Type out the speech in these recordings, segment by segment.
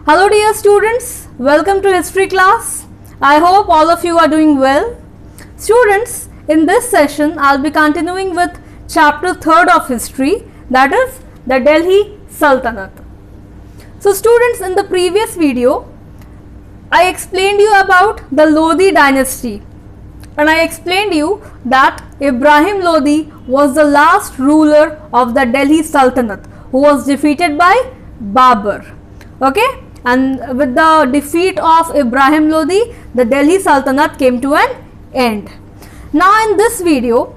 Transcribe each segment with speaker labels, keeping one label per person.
Speaker 1: Hello dear students, welcome to history class. I hope all of you are doing well. Students, in this session I'll be continuing with chapter 3rd of history, that is the Delhi Sultanate. So students, in the previous video I explained you about the Lodi dynasty, and I explained you that Ibrahim Lodi was the last ruler of the Delhi Sultanate who was defeated by Babur. Okay, and with the defeat of Ibrahim Lodi, the Delhi Sultanate came to an end. Now in this video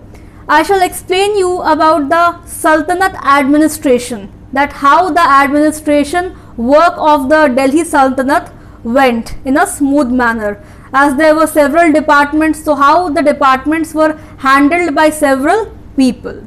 Speaker 1: I shall explain you about the Sultanate administration, that how the administration work of the Delhi Sultanate went in a smooth manner, as there were several departments, so how the departments were handled by several people.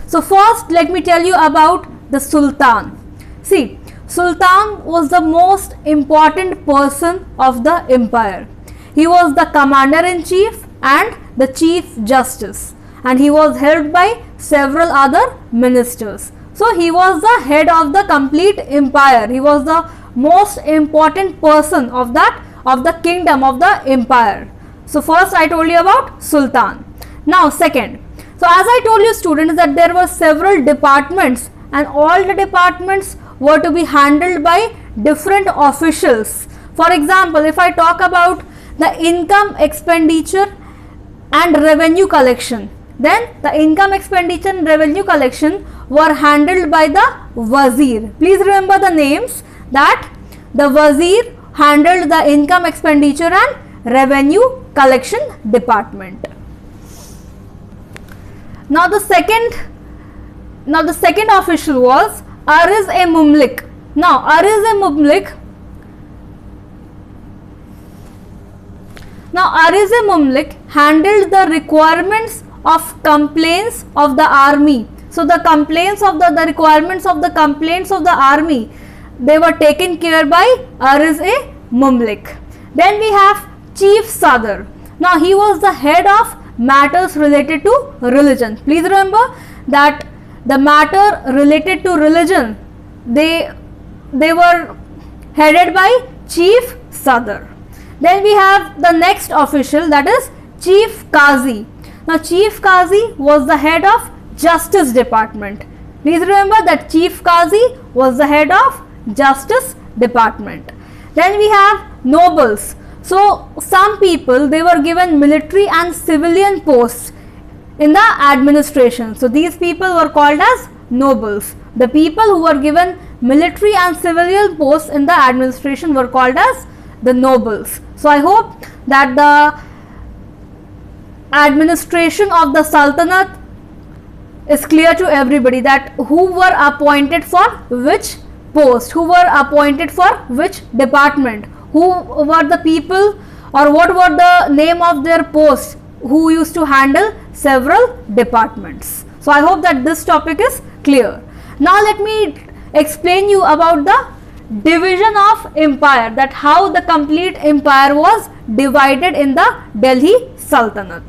Speaker 1: So first let me tell you about the Sultan. See, Sultan was the most important person of the empire. He was the commander-in-chief and the chief justice, and he was helped by several other ministers. So he was the head of the complete empire. He was the most important person of the kingdom of the empire. So first I told you about Sultan. Now second, so as I told you students that there were several departments, and all the departments were to be handled by different officials. For example, if I talk about the income, expenditure and revenue collection, then the income, expenditure and revenue collection were handled by the Wazir. Please remember the names, that the Wazir handled the income, expenditure and revenue collection department. Now the second official was Ariz-e-Mumlik. Now Ariz-e-Mumlik handled the requirements of complaints of the army. So the complaints of the requirements of the complaints of the army, they were taken care by Ariz-e-Mumlik. Then we have Chief Sadr. Now he was the head of matters related to religion. Please remember that the matter related to religion, they were headed by Chief Sadr. Then we have the next official, that is Chief Qazi. Now Chief Qazi was the head of Justice Department. Please remember that Chief Qazi was the head of Justice Department. Then we have nobles. So some people, they were given military and civilian posts in the administration. So these people were called as nobles. The people who were given military and civilian posts in the administration were called as the nobles. So I hope that the administration of the Sultanate is clear to everybody, that who were appointed for which post, who were appointed for which department, who were the people or what were the name of their posts who used to handle several departments. So I hope that this topic is clear. Now let me explain you about the division of empire, that how the complete empire was divided in the Delhi Sultanate.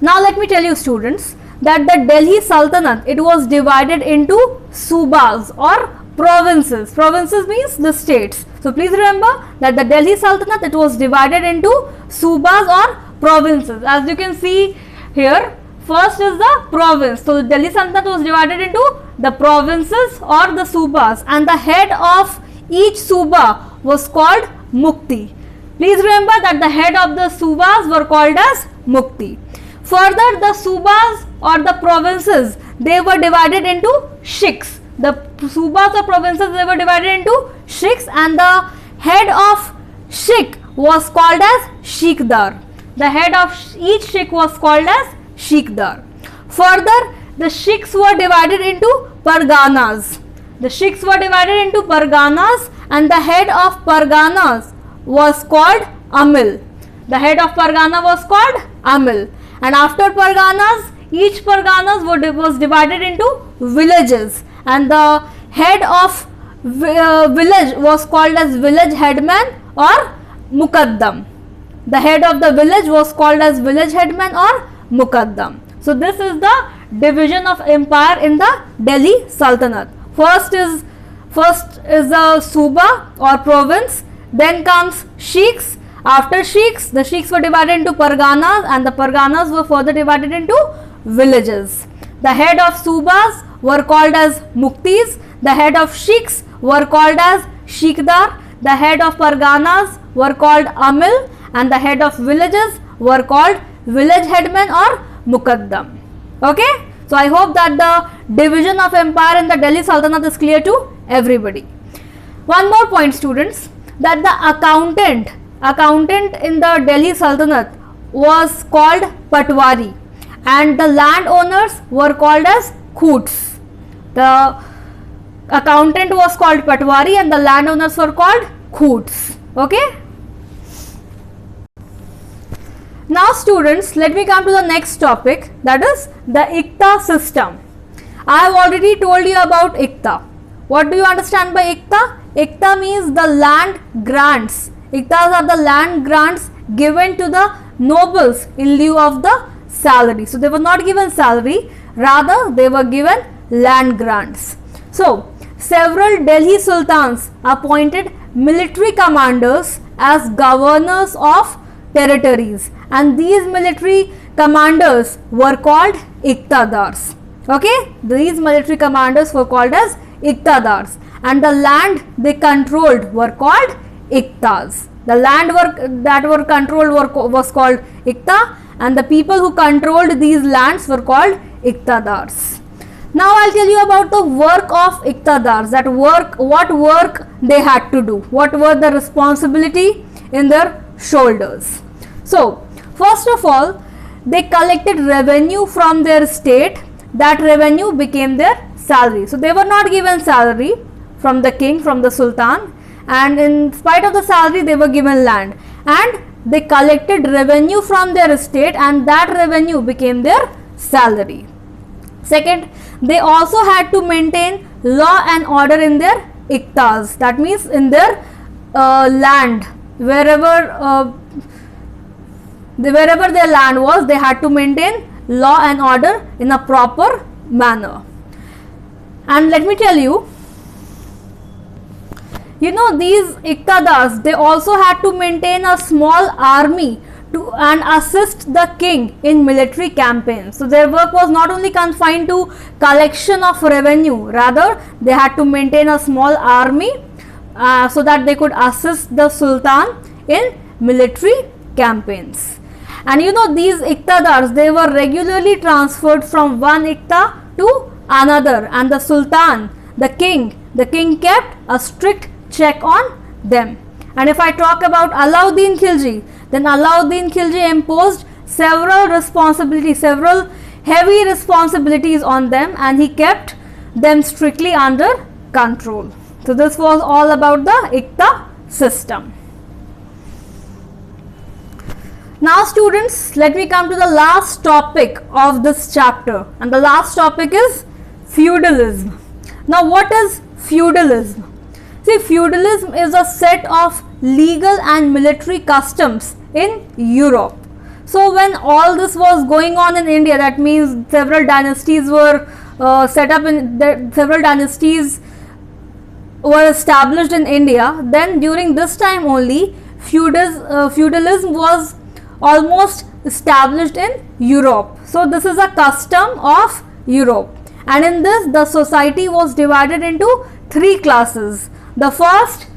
Speaker 1: Now let me tell you students that the Delhi Sultanate, it was divided into subas or provinces. Provinces means the states. So please remember that the Delhi Sultanate, it was divided into subas or provinces. As you can see here, first is the province. So the Delhi Sultanate was divided into the provinces or the subas, and the head of each suba was called Mukti. Please remember that the head of the subas were called as Mukti. Further, the subas or the provinces, they were divided into shiks. The subas or provinces, they were divided into shiks, and the head of shik was called as Shikdar. The head of each shik was called as Shikdar. Further, the shiks were divided into parganas. The shiks were divided into parganas, and the head of parganas was called Amil. The head of pargana was called Amil. And after parganas, each parganas was divided into villages, and the head of village was called as village headman or Mukaddam. The head of the village was called as village headman or Mukaddam. So this is the division of empire in the Delhi Sultanate. First is First is the Suba or province, then comes Sheikhs. After Sheikhs, the Sheikhs were divided into Parganas, and the Parganas were further divided into villages. The head of Subas were called as Muktis, the head of Sheikhs were called as Sheikhdar, the head of Parganas were called Amil, and the head of villages were called village headmen or Mukaddam. Okay, so I hope that the division of empire in the Delhi Sultanate is clear to everybody. One more point, students, that the accountant in the Delhi Sultanate was called Patwari, and the landowners were called as Khoots. The accountant was called Patwari and the landowners were called Khoots. Okay. Now students, let me come to the next topic, that is the ICTA system. I have already told you about ICTA. What do you understand by ICTA? ICTA means the land grants. ICTAs are the land grants given to the nobles in lieu of the salary. So they were not given salary, rather they were given land grants. So several Delhi sultans appointed military commanders as governors of territories, and these military commanders were called Iqtadars. Okay, these military commanders were called as Iqtadars, and the land they controlled were called Iqtas. The land that were controlled was called Iqta, and the people who controlled these lands were called Iqtadars. Now I'll tell you about the work of Iqtadars, what work they had to do, what were the responsibility in their shoulders. So first of all, they collected revenue from their state. That revenue became their salary. So they were not given salary from the king, from the sultan, and in spite of the salary they were given land, and they collected revenue from their estate, and that revenue became their salary. Second, they also had to maintain law and order in their Iqtas, that means in their land, wherever their land was, they had to maintain law and order in a proper manner. And let me tell you, these Iqtadars, they also had to maintain a small army and assist the king in military campaigns. So their work was not only confined to collection of revenue, rather they had to maintain a small army so that they could assist the sultan in military campaigns. And these Iqtadars, they were regularly transferred from one Iqta to another, and the sultan, the king kept a strict check on them. And if I talk about Alauddin Khilji, then Alauddin Khilji imposed several heavy responsibilities on them, and he kept them strictly under control. So this was all about the Iqta system. Now students, let me come to the last topic of this chapter, and the last topic is feudalism. Now what is feudalism? See, feudalism is a set of legal and military customs in Europe. So when all this was going on in India, that means several dynasties were several dynasties were established in India, then during this time only feudalism was almost established in Europe. So this is a custom of Europe, and in this the society was divided into three classes. The first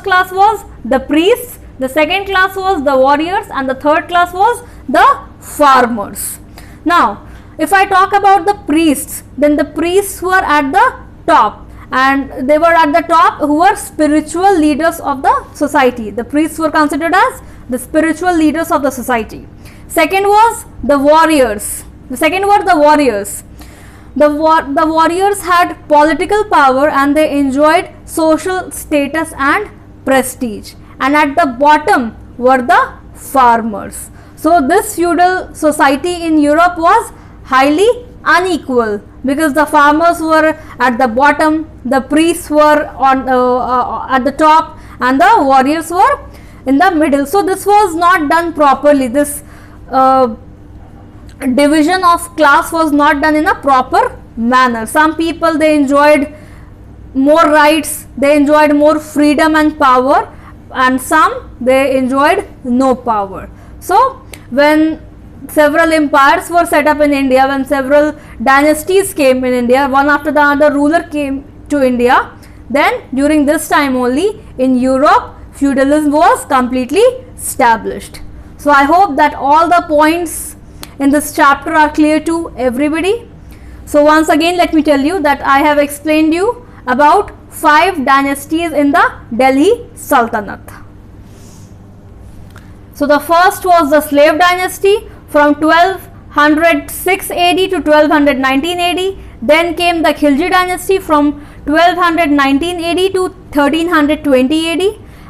Speaker 1: class was the priests, the second class was the warriors, and the third class was the farmers. Now if I talk about the priests, then the priests were at the top, and they were at the top who were spiritual leaders of the society. The priests were considered as the spiritual leaders of the society. Second was the warriors. The warriors had political power, and they enjoyed social status and prestige. And at the bottom were the farmers. So this feudal society in Europe was highly unequal, because the farmers were at the bottom, the priests were at the top, and the warriors were in the middle. So this was not done properly. This division of class was not done in a proper manner. Some people, they enjoyed more rights, they enjoyed more freedom and power, and some they enjoyed no power. So when several empires were set up in India, when several dynasties came in India, one after the other ruler came to India, then during this time only in Europe feudalism was completely established. So I hope that all the points in this chapter are clear to everybody. So once again let me tell you that I have explained you about 5 dynasties in the Delhi Sultanate. So the first was the slave dynasty from 1206 AD to 1219 AD. Then came the Khilji dynasty from 1219 AD to 1320 AD.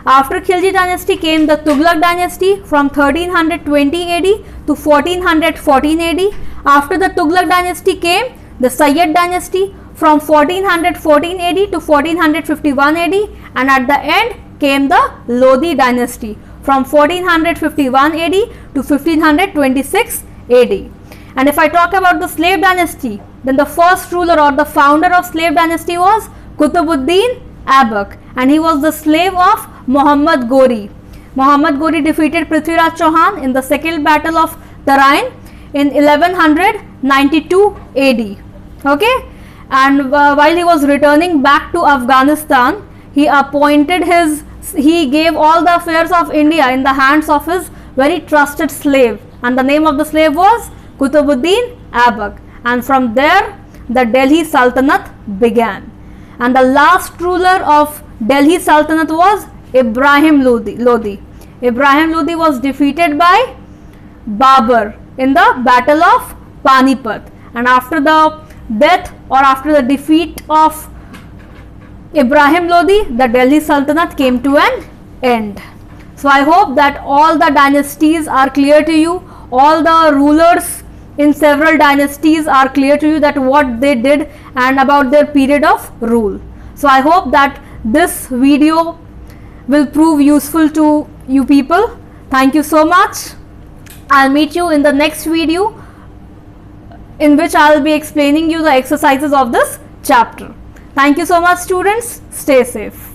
Speaker 1: After Khilji dynasty came the Tughlaq dynasty from 1320 AD to 1414 AD. After the Tughlaq dynasty came the Sayyid dynasty from 1414 AD to 1451 AD, and at the end came the Lodi dynasty from 1451 AD to 1526 AD. And if I talk about the slave dynasty, then the first ruler or the founder of slave dynasty was Qutbuddin Aibak, and he was the slave of Muhammad Ghori. Muhammad Ghori defeated Prithviraj Chauhan in the second battle of Tarain in 1192 AD. Okay, and while he was returning back to Afghanistan, he gave all the affairs of India in the hands of his very trusted slave, and the name of the slave was Qutbuddin Aibak, and from there the Delhi Sultanate began. And the last ruler of Delhi Sultanate was Ibrahim Lodi. Ibrahim Lodi was defeated by Babur in the Battle of Panipat, and after the death or after the defeat of Ibrahim Lodi, the Delhi Sultanate came to an end. So I hope that all the dynasties are clear to you, all the rulers in several dynasties are clear to you, that what they did and about their period of rule. So I hope that this video will prove useful to you people. Thank you so much. I'll meet you in the next video, in which I will be explaining you the exercises of this chapter. Thank you so much, students. Stay safe.